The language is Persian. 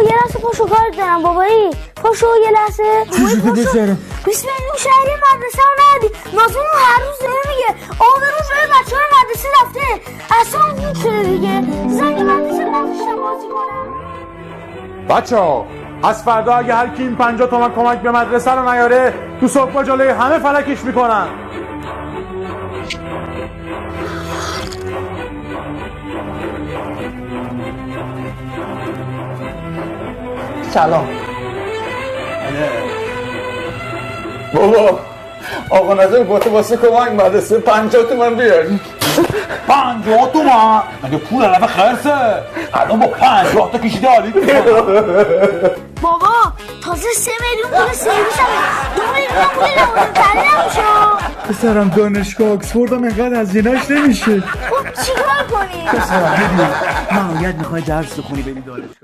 یه لحظه پاشو کار دارم بابایی. پاشو یه لحظه. بسم الله شهری مدرسه رو ندی. نازمون هر روز داره میگه آبرون شده بچه های مدرسه رفته. اصلا اون شده دیگه. زنگ مدرسه نفشتم بازی کنم. بچه ها از فردا اگه هر کی این 50 تومن کمک به مدرسه رو نیاره تو صبح جلوی همه فلکش میکنن. سلام. بابا آقا نظر گفته واسه کمک مدرسه 50 تومن بیاری. 50 تومن؟ مگه پول علف خرسه؟ الان با 50 تا کشیده عالی میکنم. بابا تازه 3 میلیون پول سرویس همه 2 میلیون پول لوازم تری نمیشه. پسرم دانشگاه آکسفوردم اینقدر هزینه‌اش نمیشه. خب چیکار کنی؟ پسرم ببین نهایت میخوای درس بخونی بری دانشگاه.